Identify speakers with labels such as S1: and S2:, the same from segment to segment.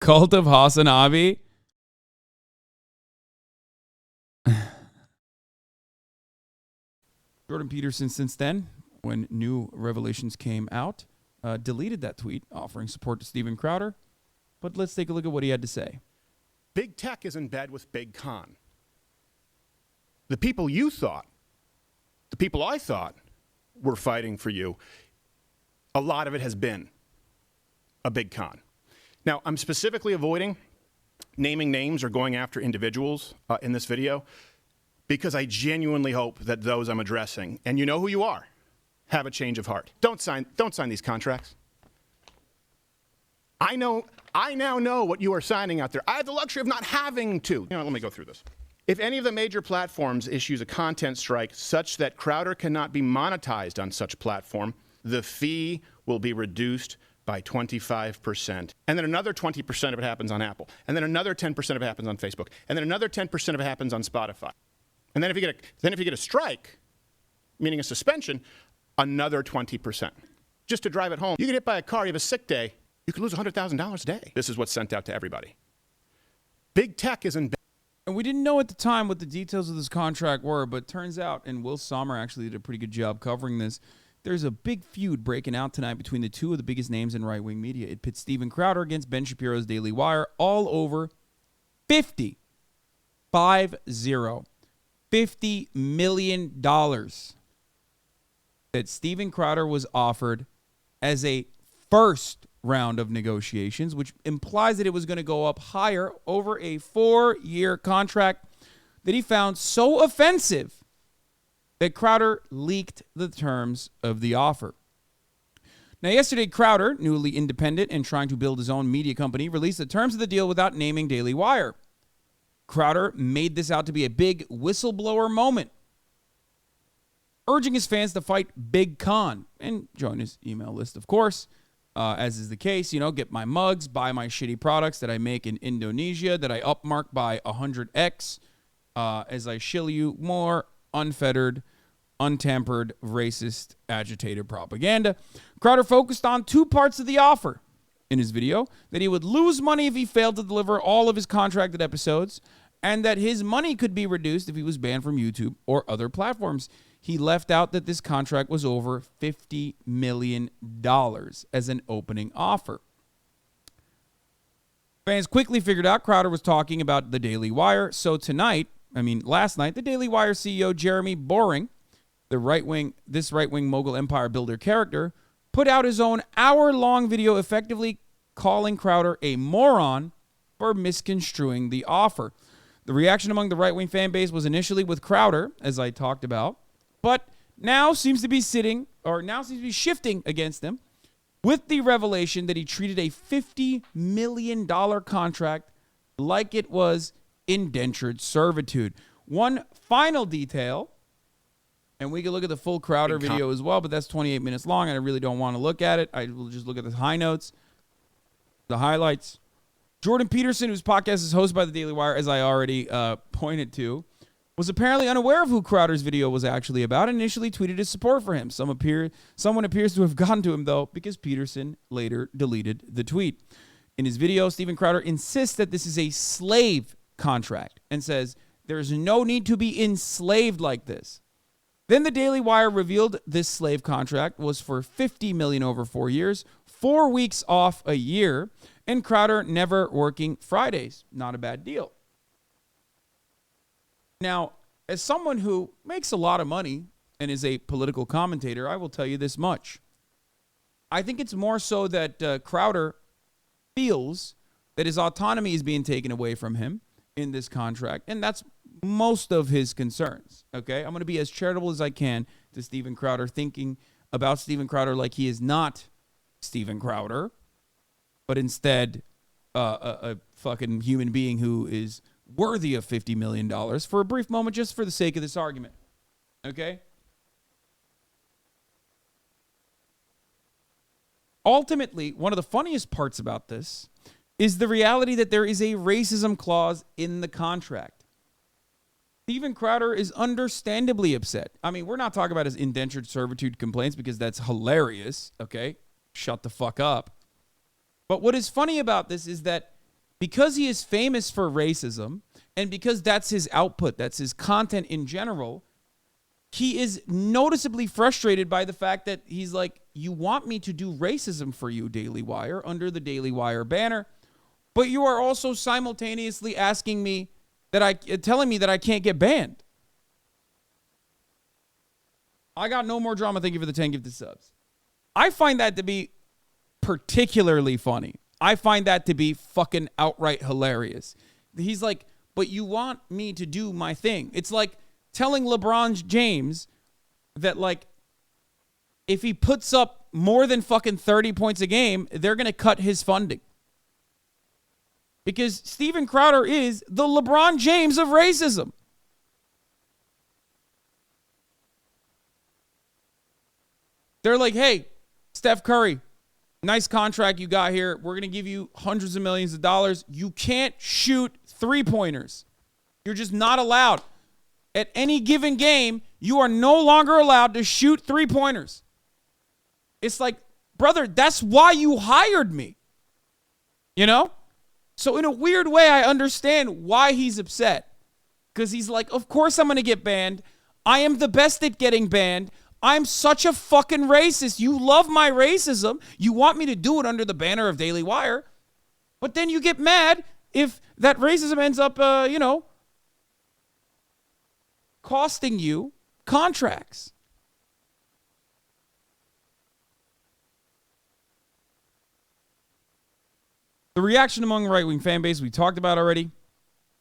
S1: cult of Hasan. Jordan Peterson, since then, when new revelations came out, deleted that tweet offering support to Steven Crowder. But let's take a look at what he had to say.
S2: Big tech is in bed with big con. The people you thought, the people I thought were fighting for you, a lot of it has been a big con. Now, I'm specifically avoiding naming names or going after individuals in this video because I genuinely hope that those I'm addressing, and you know who you are, have a change of heart. Don't sign these contracts. I now know what you are signing out there. I have the luxury of not having to. Let me go through this. If any of the major platforms issues a content strike such that Crowder cannot be monetized on such platform, the fee will be reduced by 25%. And then another 20% of it happens on Apple. And then another 10% of it happens on Facebook. And then another 10% of it happens on Spotify. And then if you get a strike, meaning a suspension, another 20%. Just to drive it home, you get hit by a car, you have a sick day, you could lose $100,000 a day. This is what's sent out to everybody. Big tech is in.
S1: And we didn't know at the time what the details of this contract were, but turns out, and Will Sommer actually did a pretty good job covering this, there's a big feud breaking out tonight between the two of the biggest names in right-wing media. It pits Steven Crowder against Ben Shapiro's Daily Wire, all over $50 million that Steven Crowder was offered as a first round of negotiations, which implies that it was going to go up higher over a 4-year contract that he found so offensive that Crowder leaked the terms of the offer. Now, yesterday, Crowder, newly independent and trying to build his own media company, released the terms of the deal without naming Daily Wire. Crowder made this out to be a big whistleblower moment, urging his fans to fight Big Con and join his email list, of course. As is the case, get my mugs, buy my shitty products that I make in Indonesia that I upmark by 100x as I shill you more unfettered, untampered, racist, agitated propaganda. Crowder focused on two parts of the offer in his video: that he would lose money if he failed to deliver all of his contracted episodes, and that his money could be reduced if he was banned from YouTube or other platforms. He left out that this contract was over $50 million as an opening offer. Fans quickly figured out Crowder was talking about the Daily Wire. So last night, the Daily Wire CEO Jeremy Boring, this right-wing mogul empire builder character, put out his own hour-long video effectively calling Crowder a moron for misconstruing the offer. The reaction among the right-wing fan base was initially with Crowder, as I talked about, but now seems to be shifting against him with the revelation that he treated a $50 million contract like it was indentured servitude. One final detail, and we can look at the full Crowder video as well, but that's 28 minutes long, and I really don't want to look at it. I will just look at the high notes, the highlights. Jordan Peterson, whose podcast is hosted by the Daily Wire, as I already pointed to, was apparently unaware of who Crowder's video was actually about and initially tweeted his support for him. Someone appears to have gotten to him, though, because Peterson later deleted the tweet. In his video, Steven Crowder insists that this is a slave contract and says there's no need to be enslaved like this. Then the Daily Wire revealed this slave contract was for $50 million over 4 years, 4 weeks off a year, and Crowder never working Fridays. Not a bad deal. Now, as someone who makes a lot of money and is a political commentator, I will tell you this much. I think it's more so that Crowder feels that his autonomy is being taken away from him in this contract, and that's most of his concerns, okay? I'm going to be as charitable as I can to Steven Crowder, thinking about Steven Crowder like he is not Steven Crowder, but instead a fucking human being who is worthy of $50 million for a brief moment, just for the sake of this argument, okay? Ultimately, one of the funniest parts about this is the reality that there is a racism clause in the contract. Steven Crowder is understandably upset. I mean, we're not talking about his indentured servitude complaints because that's hilarious, okay? Shut the fuck up. But what is funny about this is that because he is famous for racism and because that's his output, that's his content in general, he is noticeably frustrated by the fact that he's like, you want me to do racism for you, Daily Wire, under the Daily Wire banner, but you are also simultaneously asking me telling me that I can't get banned. I got no more drama. Thank you for the 10 gifted subs. I find that to be particularly funny. I find that to be fucking outright hilarious. He's like, but you want me to do my thing. It's like telling LeBron James that, like, if he puts up more than fucking 30 points a game, they're going to cut his funding. Because Steven Crowder is the LeBron James of racism. They're like, hey, Steph Curry, nice contract you got here. We're going to give you hundreds of millions of dollars. You can't shoot three-pointers. You're just not allowed. At any given game, you are no longer allowed to shoot three-pointers. It's like, brother, that's why you hired me. You know? So in a weird way, I understand why he's upset. Because he's like, of course I'm going to get banned. I am the best at getting banned. I'm such a fucking racist. You love my racism. You want me to do it under the banner of Daily Wire. But then you get mad if that racism ends up, costing you contracts. The reaction among the right-wing fan base we talked about already.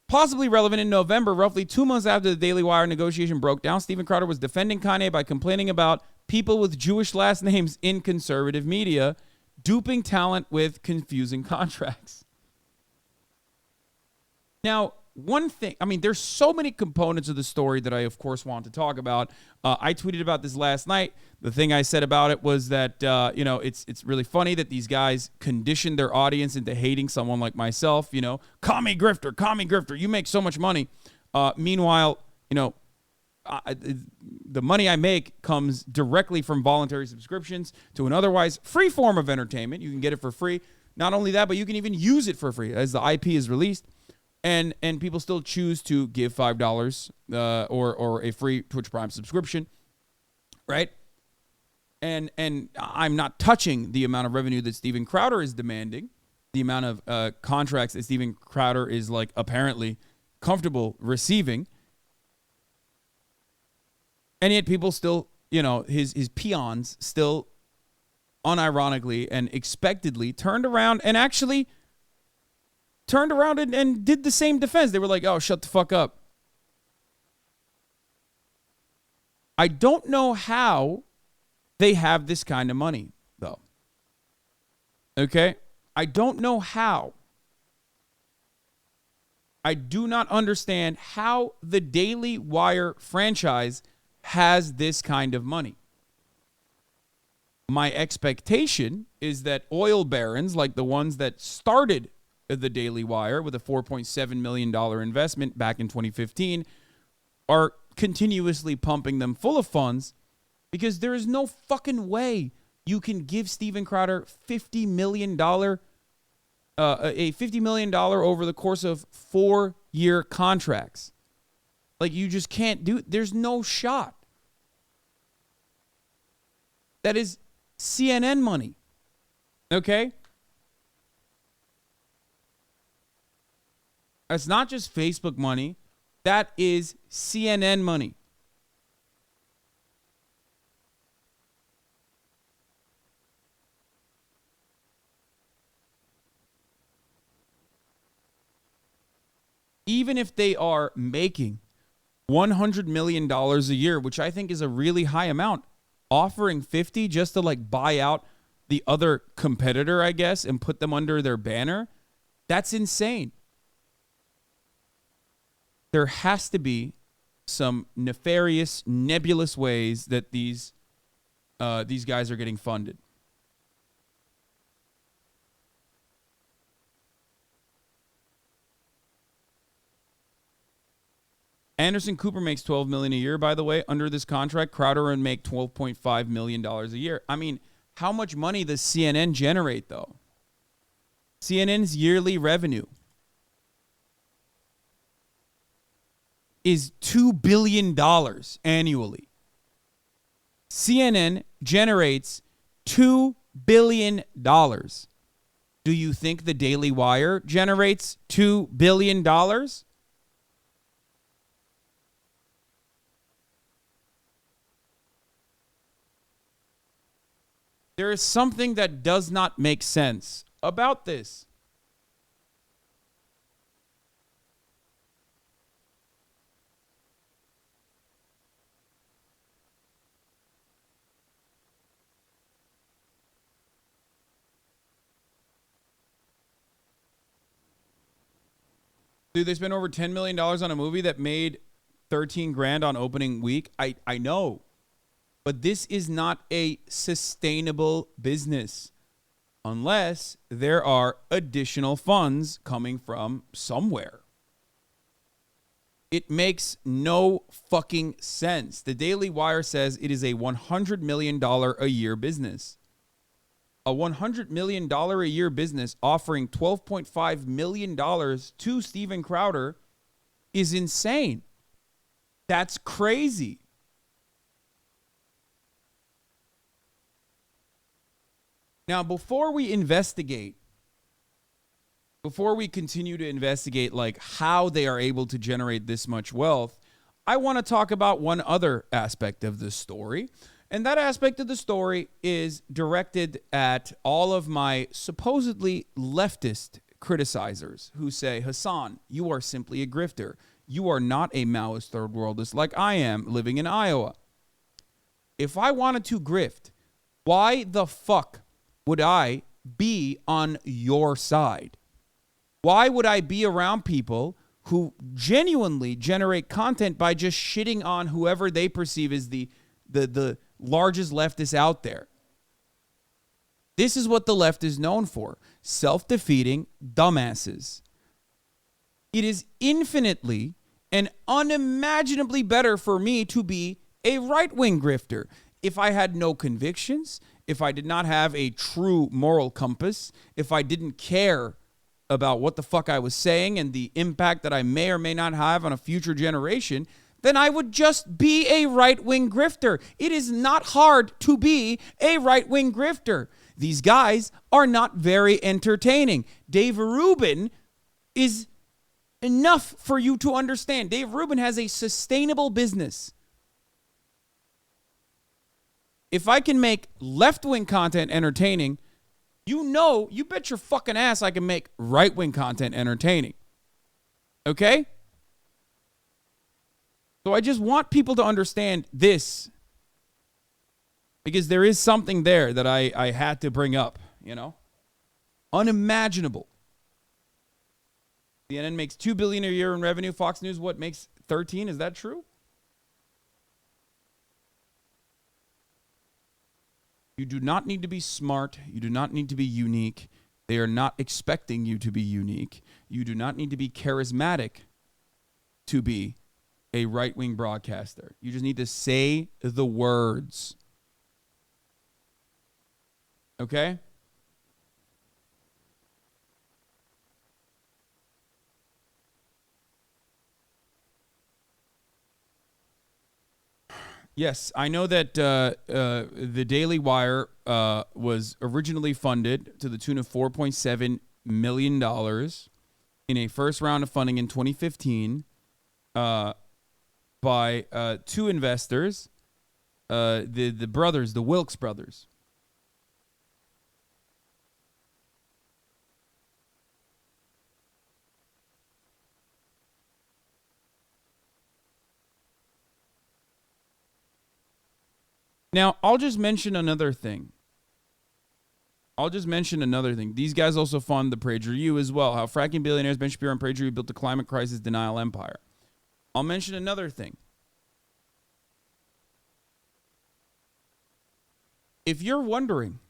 S1: Possibly relevant in November, roughly 2 months after the Daily Wire negotiation broke down, Steven Crowder was defending Kanye by complaining about people with Jewish last names in conservative media, duping talent with confusing contracts. Now, one thing, I mean, there's so many components of the story that I, of course, want to talk about. I tweeted about this last night. The thing I said about it was that, it's really funny that these guys condition their audience into hating someone like myself. Commie grifter, you make so much money. Meanwhile, the money I make comes directly from voluntary subscriptions to an otherwise free form of entertainment. You can get it for free. Not only that, but you can even use it for free as the IP is released. And people still choose to give $5 or a free Twitch Prime subscription, right? And I'm not touching the amount of revenue that Steven Crowder is demanding, the amount of contracts that Steven Crowder is like apparently comfortable receiving. And yet people still, his peons still unironically and expectedly turned around and did the same defense. They were like, oh, shut the fuck up. I don't know how they have this kind of money, though. Okay? I don't know how. I do not understand how the Daily Wire franchise has this kind of money. My expectation is that oil barons, like the ones that started the Daily Wire with a $4.7 million investment back in 2015, are continuously pumping them full of funds because there is no fucking way you can give Steven Crowder $50 million, a $50 million over the course of 4-year contracts. Like, you just can't do it. There's no shot. That is CNN money. Okay? That's not just Facebook money. That is CNN money. Even if they are making $100 million a year, which I think is a really high amount, offering 50 just to like buy out the other competitor, I guess, and put them under their banner, that's insane. There has to be some nefarious, nebulous ways that these guys are getting funded. Anderson Cooper makes $12 million a year, by the way. Under this contract, Crowder would make $12.5 million a year. I mean, how much money does CNN generate, though? CNN's yearly revenue is $2 billion annually. CNN generates $2 billion. Do you think the Daily Wire generates $2 billion? There is something that does not make sense about this. Dude, they spent over $10 million on a movie that made 13 grand on opening week. I know. But this is not a sustainable business unless there are additional funds coming from somewhere. It makes no fucking sense. The Daily Wire says it is a $100 million a year business. A $100 million a year business offering $12.5 million to Steven Crowder is insane. That's crazy. Now, before we continue to investigate like how they are able to generate this much wealth, I want to talk about one other aspect of this story. And that aspect of the story is directed at all of my supposedly leftist criticizers who say, Hasan, you are simply a grifter. You are not a Maoist third worldist like I am living in Iowa. If I wanted to grift, why the fuck would I be on your side? Why would I be around people who genuinely generate content by just shitting on whoever they perceive as the largest leftist out there? This is what the left is known for. Self-defeating dumbasses. It is infinitely and unimaginably better for me to be a right-wing grifter. If I had no convictions, if I did not have a true moral compass, if I didn't care about what the fuck I was saying and the impact that I may or may not have on a future generation, then I would just be a right-wing grifter. It is not hard to be a right-wing grifter. These guys are not very entertaining. Dave Rubin is enough for you to understand. Dave Rubin has a sustainable business. If I can make left-wing content entertaining, you bet your fucking ass I can make right-wing content entertaining. Okay? So I just want people to understand this, because there is something there that I had to bring up, Unimaginable. CNN makes $2 billion a year in revenue. Fox News, what, makes 13? Is that true? You do not need to be smart. You do not need to be unique. They are not expecting you to be unique. You do not need to be charismatic to be a right-wing broadcaster. You just need to say the words. Okay? Yes, I know that the Daily Wire was originally funded to the tune of $4.7 million in a first round of funding in 2015 by two investors, the brothers, the Wilkes brothers. Now, I'll just mention another thing. These guys also fund the PragerU as well. How fracking billionaires Ben Shapiro and PragerU built a climate crisis denial empire. I'll mention another thing. If you're wondering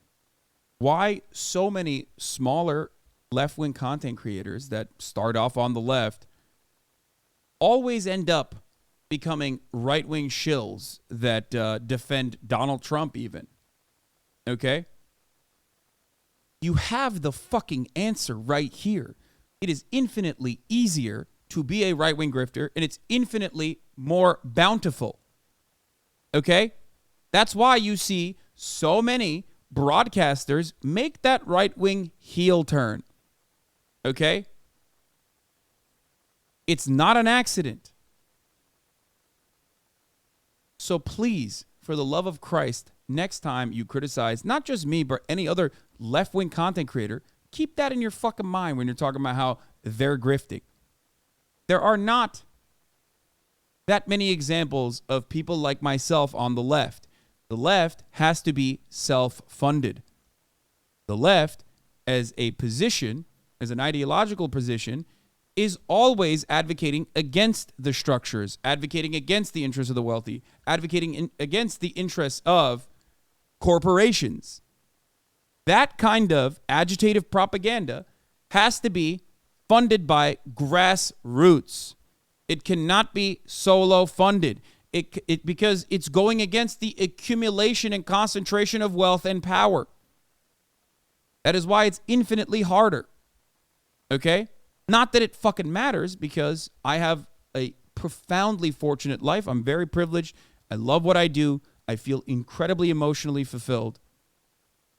S1: why so many smaller left-wing content creators that start off on the left always end up becoming right-wing shills that defend Donald Trump even. Okay? You have the fucking answer right here. It is infinitely easier to be a right-wing grifter, and it's infinitely more bountiful. Okay? That's why you see so many broadcasters make that right-wing heel turn. Okay? It's not an accident. So please, for the love of Christ, next time you criticize not just me, but any other left-wing content creator, keep that in your fucking mind when you're talking about how they're grifting. There are not that many examples of people like myself on the left. The left has to be self-funded. The left, as a position, as an ideological position, is always advocating against the structures, advocating against the interests of the wealthy, advocating against the interests of corporations. That kind of agitative propaganda has to be funded by grassroots. It cannot be solo funded. Because it's going against the accumulation and concentration of wealth and power. That is why it's infinitely harder. Okay? Not that it fucking matters, because I have a profoundly fortunate life. I'm very privileged. I love what I do. I feel incredibly emotionally fulfilled.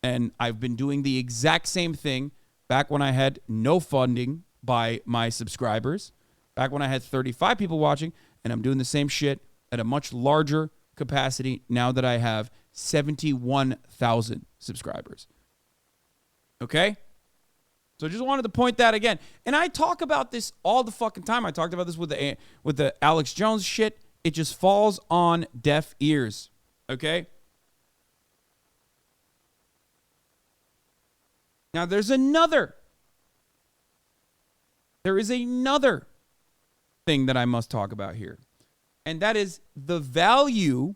S1: And I've been doing the exact same thing back when I had no funding by my subscribers, back when I had 35 people watching, and I'm doing the same shit at a much larger capacity now that I have 71,000 subscribers. Okay? So I just wanted to point that again. And I talk about this all the fucking time. I talked about this with the Alex Jones shit. It just falls on deaf ears. Okay? Now there is another thing that I must talk about here. And that is the value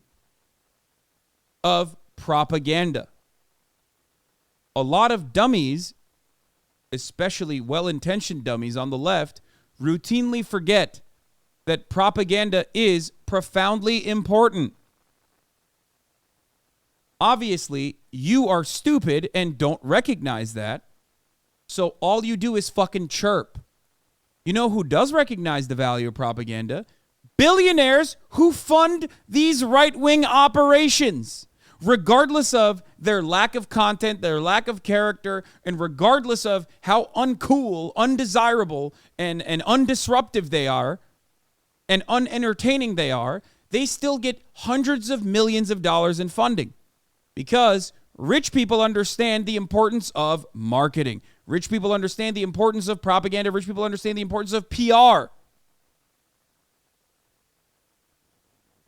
S1: of propaganda. A lot of dummies, especially well-intentioned dummies on the left, routinely forget that propaganda is profoundly important. Obviously, you are stupid and don't recognize that. So all you do is fucking chirp. You know who does recognize the value of propaganda? Billionaires who fund these right-wing operations, regardless of their lack of content, their lack of character, and regardless of how uncool, undesirable, and undisruptive they are, and unentertaining they are, they still get hundreds of millions of dollars in funding. Because rich people understand the importance of marketing. Rich people understand the importance of propaganda. Rich people understand the importance of PR.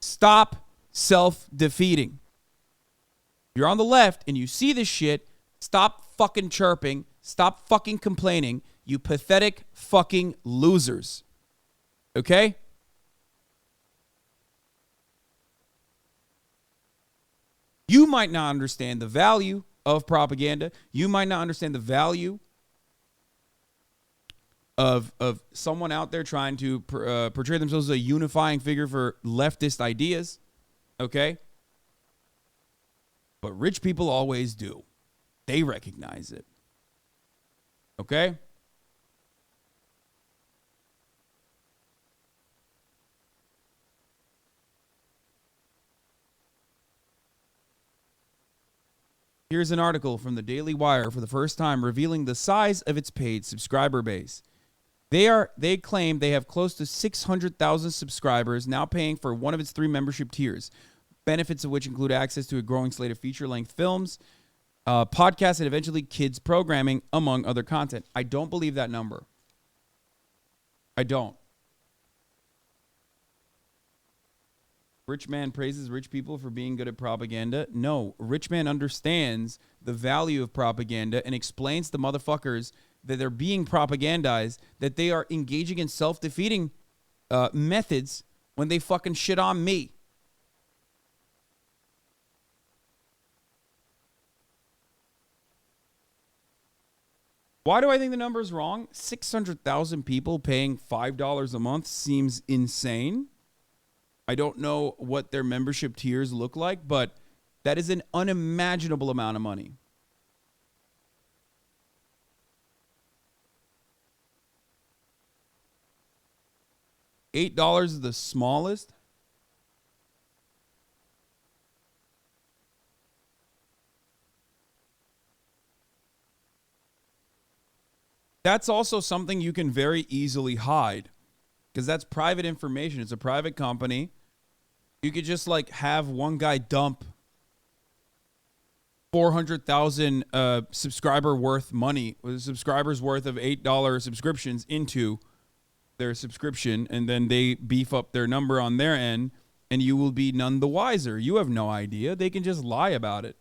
S1: Stop self-defeating. You're on the left and you see this shit, stop fucking chirping. Stop fucking complaining. You pathetic fucking losers. Okay? You might not understand the value of propaganda. You might not understand the value of someone out there trying to portray themselves as a unifying figure for leftist ideas. Okay? But rich people always do. They recognize it. Okay? Here's an article from the Daily Wire for the first time revealing the size of its paid subscriber base. They claim they have close to 600,000 subscribers now paying for one of its 3 membership tiers, benefits of which include access to a growing slate of feature-length films, podcasts, and eventually kids programming, among other content. I don't believe that number. I don't. Rich man praises rich people for being good at propaganda. No, rich man understands the value of propaganda and explains to motherfuckers that they're being propagandized, that they are engaging in self-defeating methods when they fucking shit on me. Why do I think the number is wrong? 600,000 people paying $5 a month seems insane. I don't know what their membership tiers look like, but that is an unimaginable amount of money. $8 is the smallest. That's also something you can very easily hide because that's private information. It's a private company. You could just like have one guy dump 400,000 subscribers worth of $8 subscriptions into their subscription, and then they beef up their number on their end, and you will be none the wiser. You have no idea. They can just lie about it.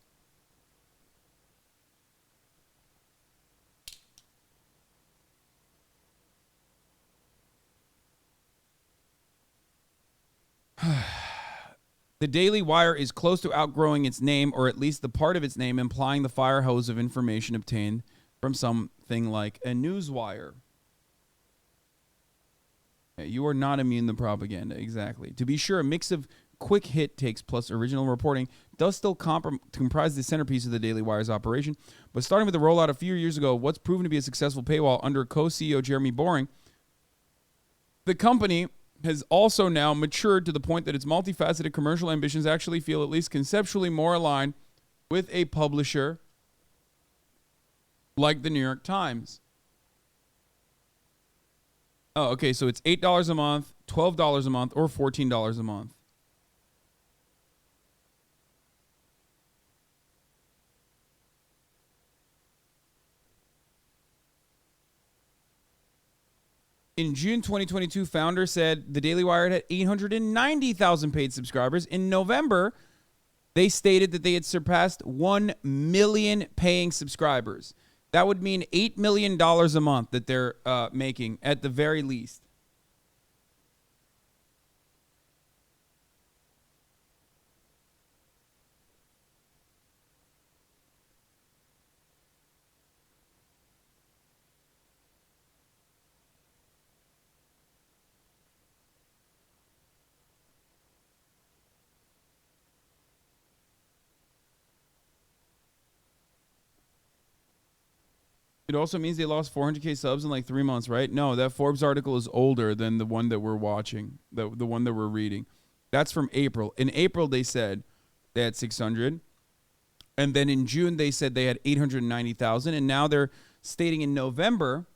S1: The Daily Wire is close to outgrowing its name, or at least the part of its name implying the fire hose of information obtained from something like a newswire. You are not immune to propaganda, exactly. To be sure, a mix of quick hit takes plus original reporting does still comprise the centerpiece of the Daily Wire's operation, but starting with the rollout a few years ago, what's proven to be a successful paywall under co-CEO Jeremy Boring, the company has also now matured to the point that its multifaceted commercial ambitions actually feel at least conceptually more aligned with a publisher like the New York Times. Oh, okay, so it's $8 a month, $12 a month, or $14 a month. In June 2022, founder said the Daily Wire had 890,000 paid subscribers. In November, they stated that they had surpassed 1 million paying subscribers. That would mean $8 million a month that they're making at the very least. It also means they lost 400K subs in like 3 months, right? No, that Forbes article is older than the one that we're watching, the one that we're reading. That's from April. In April, they said they had 600. And then in June, they said they had 890,000. And now they're stating in November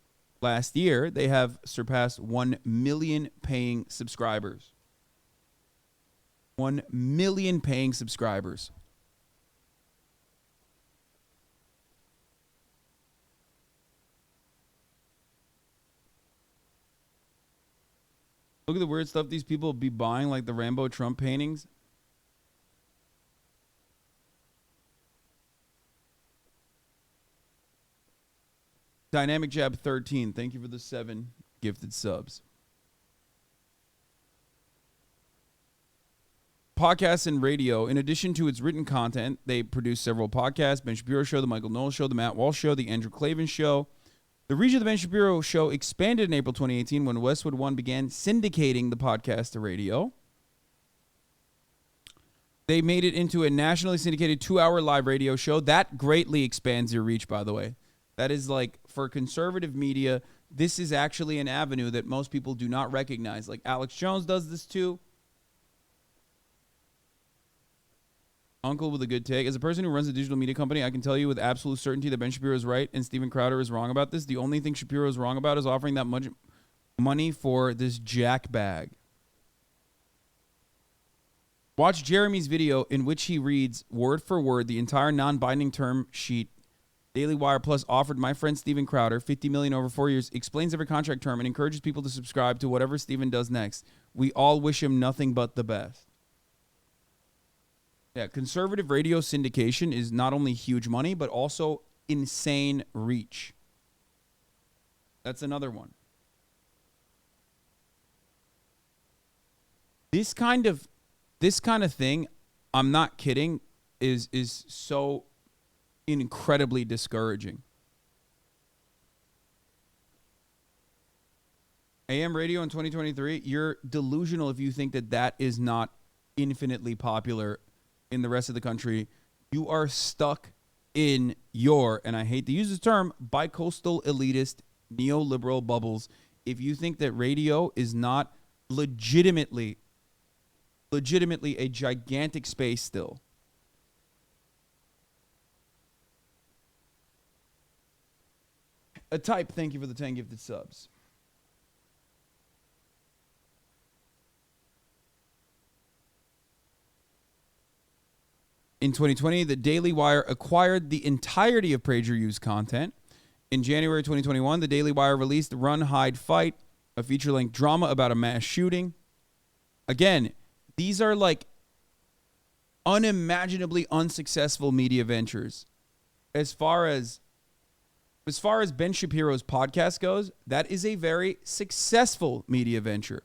S1: last year, they have surpassed 1 million paying subscribers. 1 million paying subscribers. Look at the weird stuff these people be buying, like the Rambo Trump paintings. Dynamic Jab 13, thank you for the 7 gifted subs. Podcasts and radio. In addition to its written content, they produce several podcasts: Ben Shapiro Show, The Michael Knowles Show, The Matt Walsh Show, The Andrew Klavan Show. The reach of the Ben Shapiro Show expanded in April 2018 when Westwood One began syndicating the podcast to radio. They made it into a nationally syndicated 2-hour live radio show. That greatly expands your reach, by the way. That is like, for conservative media, this is actually an avenue that most people do not recognize. Like Alex Jones does this too. Uncle with a good take. As a person who runs a digital media company, I can tell you with absolute certainty that Ben Shapiro is right and Steven Crowder is wrong about this. The only thing Shapiro is wrong about is offering that much money for this jack bag. Watch Jeremy's video in which he reads word for word the entire non-binding term sheet Daily Wire Plus offered my friend Steven Crowder, $50 million over 4 years, explains every contract term, and encourages people to subscribe to whatever Steven does next. We all wish him nothing but the best. Yeah, conservative radio syndication is not only huge money, but also insane reach. That's another one. This kind of thing, I'm not kidding, is so incredibly discouraging. AM radio in 2023, you're delusional if you think that is not infinitely popular in the rest of the country. You are stuck in your, and I hate to use this term, bicoastal elitist neoliberal bubbles if you think that radio is not legitimately a gigantic space still. A type, thank you for the 10 gifted subs. In 2020, the Daily Wire acquired the entirety of PragerU's content. In January 2021, the Daily Wire released Run, Hide, Fight, a feature-length drama about a mass shooting. Again, these are like unimaginably unsuccessful media ventures. As far as Ben Shapiro's podcast goes, that is a very successful media venture.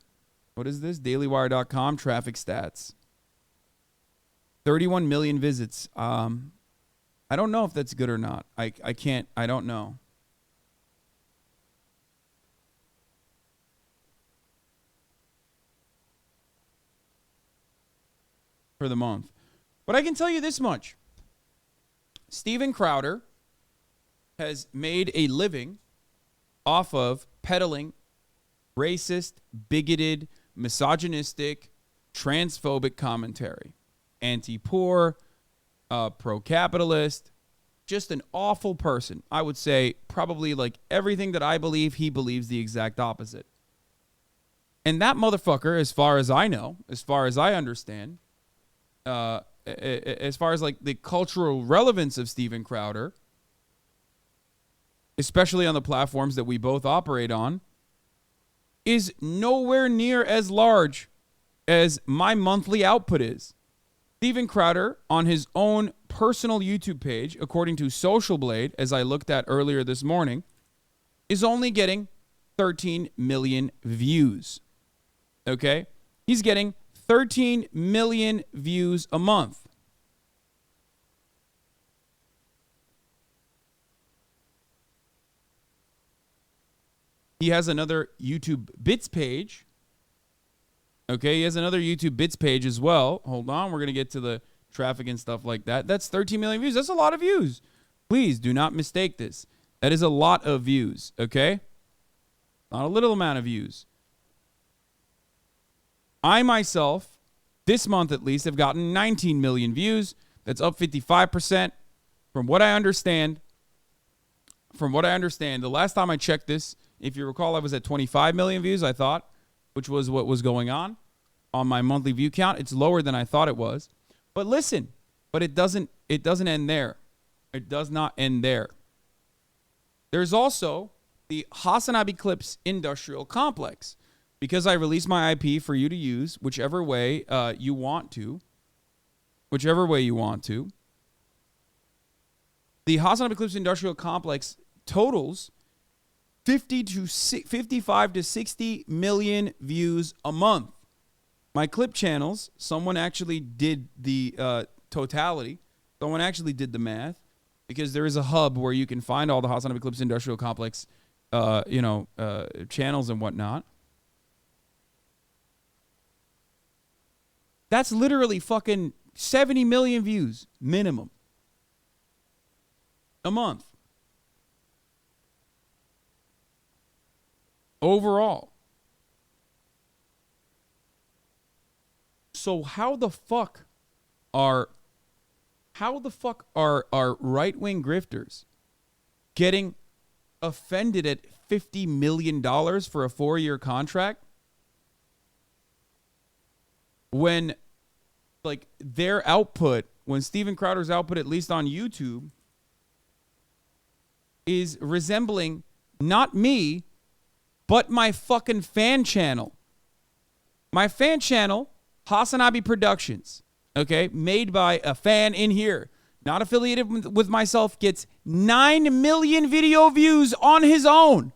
S1: What is this? DailyWire.com traffic stats. 31 million visits. I don't know if that's good or not. I don't know. For the month. But I can tell you this much. Steven Crowder has made a living off of peddling racist, bigoted, misogynistic, transphobic commentary. Anti-poor, pro-capitalist, just an awful person. I would say probably like everything that I believe, he believes the exact opposite. And that motherfucker, as far as I know, as far as I understand, as far as like the cultural relevance of Steven Crowder, especially on the platforms that we both operate on, is nowhere near as large as my monthly output is. Steven Crowder, on his own personal YouTube page, according to Social Blade, as I looked at earlier this morning, is only getting 13 million views. Okay? He's getting 13 million views a month. He has another YouTube Bits page. Okay, he has another YouTube Bits page as well. Hold on, we're going to get to the traffic and stuff like that. That's 13 million views. That's a lot of views. Please do not mistake this. That is a lot of views, okay? Not a little amount of views. I myself, this month at least, have gotten 19 million views. That's up 55%. From what I understand, the last time I checked this, if you recall, I was at 25 million views, I thought, which was what was going on my monthly view count. It's lower than I thought it was. But listen, but it doesn't end there. It does not end there. There's also the Hasan Clips Industrial Complex. Because I released my IP for you to use whichever way you want to. Whichever way you want to. The Hasan Clips Industrial Complex totals 55 to 60 million views a month. My clip channels, someone actually did the totality. Someone actually did the math, because there is a hub where you can find all the Hasan Clips Industrial Complex, channels and whatnot. That's literally fucking 70 million views minimum a month. Overall. So how the fuck are right-wing grifters getting offended at $50 million for a 4-year contract when like their output, when Steven Crowder's output, at least on YouTube, is resembling not me, but my fucking fan channel. My fan channel, Hasanabi Productions, okay, made by a fan in here, not affiliated with myself, gets 9 million video views on his own.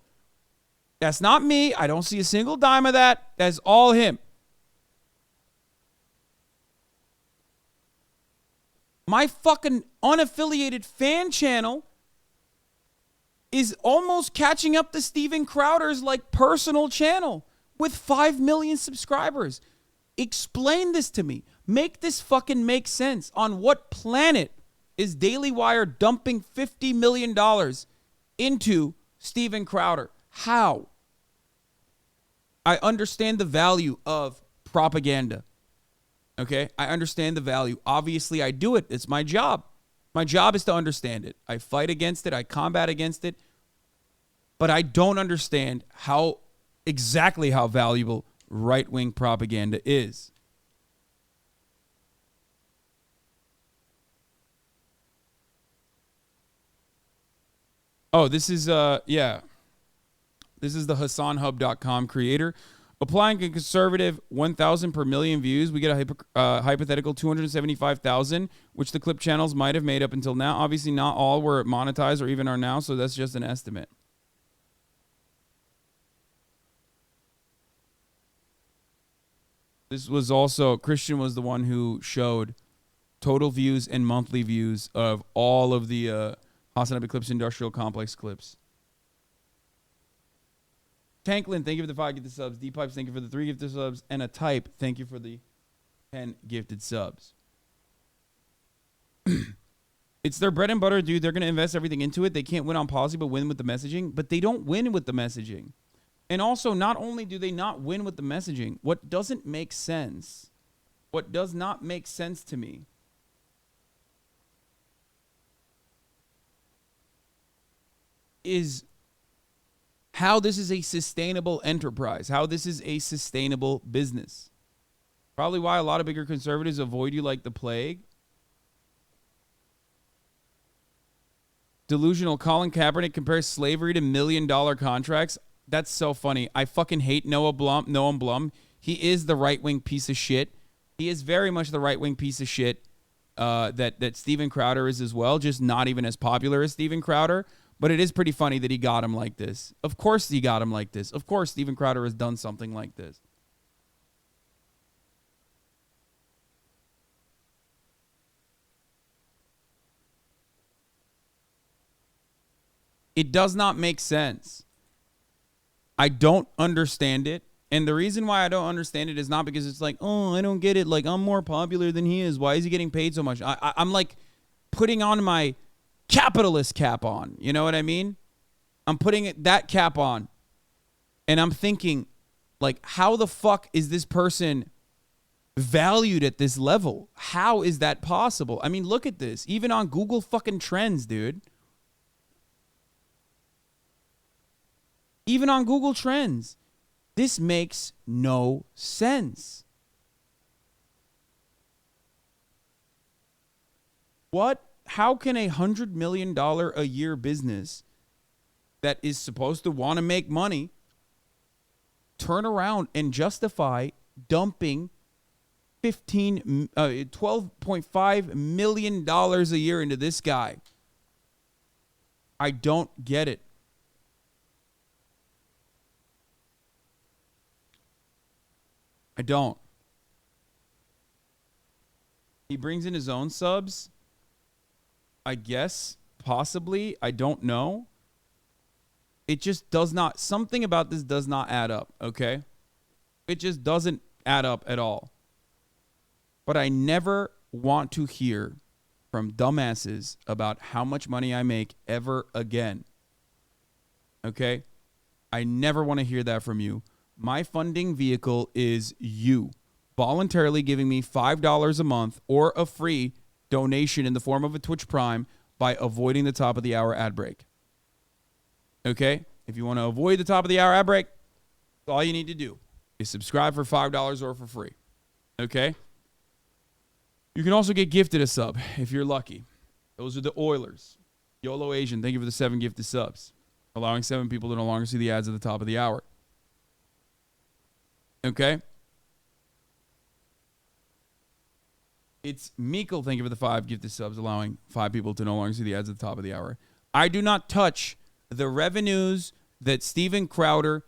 S1: That's not me. I don't see a single dime of that. That's all him. My fucking unaffiliated fan channel is almost catching up to Steven Crowder's like personal channel with 5 million subscribers. Explain this to me. Make this fucking make sense. On what planet is Daily Wire dumping $50 million into Steven Crowder? How? I understand the value of propaganda. Okay? I understand the value. Obviously, I do it. It's my job. My job is to understand it. I fight against it. I combat against it. But I don't understand exactly how valuable right-wing propaganda is. Oh, this is This is the HasanHub.com creator. Applying a conservative 1,000 per million views, we get a hypothetical 275,000, which the clip channels might have made up until now. Obviously, not all were monetized or even are now, so that's just an estimate. This was also, Christian was the one who showed total views and monthly views of all of the Hasan Eclipse Industrial Complex clips. Tanklin, thank you for the 5 gifted subs. D-Pipes, thank you for the 3 gifted subs. And a Type, thank you for the 10 gifted subs. It's their bread and butter, dude. They're going to invest everything into it. They can't win on policy, but win with the messaging. But they don't win with the messaging. And also, not only do they not win with the messaging, what doesn't make sense, what does not make sense to me, is how this is a sustainable enterprise, how this is a sustainable business. Probably why a lot of bigger conservatives avoid you like the plague. Delusional Colin Kaepernick compares slavery to $1 million contracts. That's so funny. I fucking hate Noam Blum. He is the right-wing piece of shit. He is very much the right-wing piece of shit that Steven Crowder is as well, just not even as popular as Steven Crowder. But it is pretty funny that he got him like this. Of course he got him like this. Of course Steven Crowder has done something like this. It does not make sense. I don't understand it. And the reason why I don't understand it is not because it's like, oh, I don't get it. Like, I'm more popular than he is. Why is he getting paid so much? I'm like putting on my capitalist cap on. You know what I mean? I'm putting that cap on. And I'm thinking, like, how the fuck is this person valued at this level? How is that possible? I mean, look at this. Even on Google fucking Trends, dude. Even on Google Trends. This makes no sense. What? How can $100 million a year business that is supposed to want to make money turn around and justify dumping $12.5 million a year into this guy? I don't get it. I don't. He brings in his own subs. I guess, possibly. I don't know. It just does not, something about this does not add up, okay? It just doesn't add up at all. But I never want to hear from dumbasses about how much money I make ever again. Okay? I never want to hear that from you. My funding vehicle is you voluntarily giving me $5 a month or a free donation in the form of a Twitch Prime by avoiding the top of the hour ad break. Okay? If you want to avoid the top of the hour ad break, all you need to do is subscribe for $5 or for free. Okay? You can also get gifted a sub if you're lucky. Those are the Oilers. YOLO Asian, thank you for the 7 gifted subs, allowing 7 people to no longer see the ads at the top of the hour. Okay? It's Meekle, thank you for the 5 gifted subs, allowing 5 people to no longer see the ads at the top of the hour. I do not touch the revenues that Steven Crowder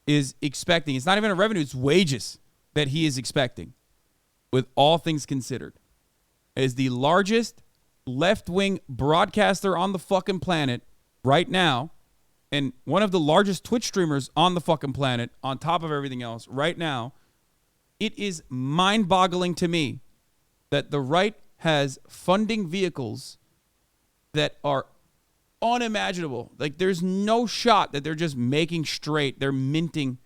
S1: is expecting. It's not even a revenue, it's wages that he is expecting, with all things considered. As the largest left-wing broadcaster on the fucking planet right now, and one of the largest Twitch streamers on the fucking planet, on top of everything else, right now, it is mind-boggling to me that the right has funding vehicles that are unimaginable. Like, there's no shot that they're just making straight. They're minting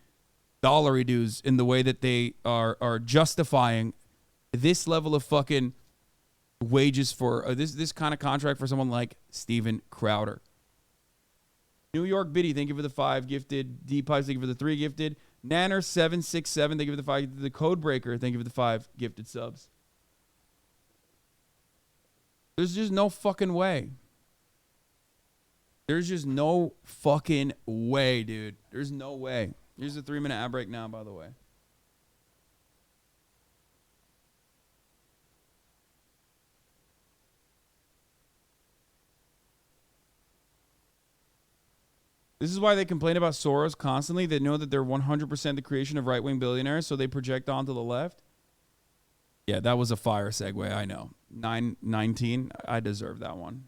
S1: dollary dues in the way that they are justifying this level of fucking wages for this kind of contract for someone like Steven Crowder. New York Biddy, thank you for the 5 gifted. D Pipes, thank you for the 3 gifted. Nanner 767, thank you for the 5. The Codebreaker, thank you for the 5 gifted subs. There's just no fucking way. There's just no fucking way, dude. There's no way. Here's a 3-minute ad break now, by the way. This is why they complain about Soros constantly. They know that they're 100% the creation of right-wing billionaires, so they project onto the left. Yeah, that was a fire segue, I know. 919, I deserve that one.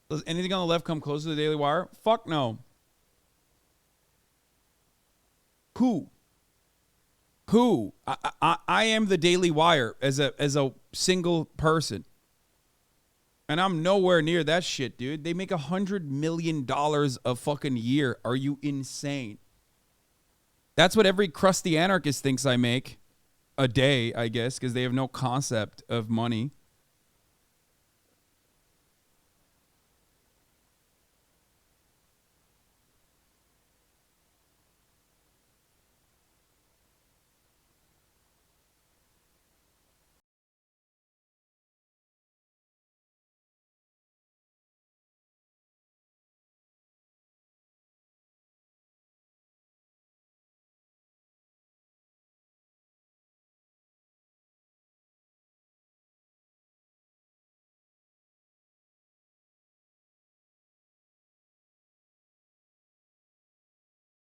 S1: Does anything on the left come close to the Daily Wire? Fuck no. Who? I am the Daily Wire as a single person. And I'm nowhere near that shit, dude. They make $100 million a fucking year. Are you insane? That's what every crusty anarchist thinks I make a day, I guess, because they have no concept of money.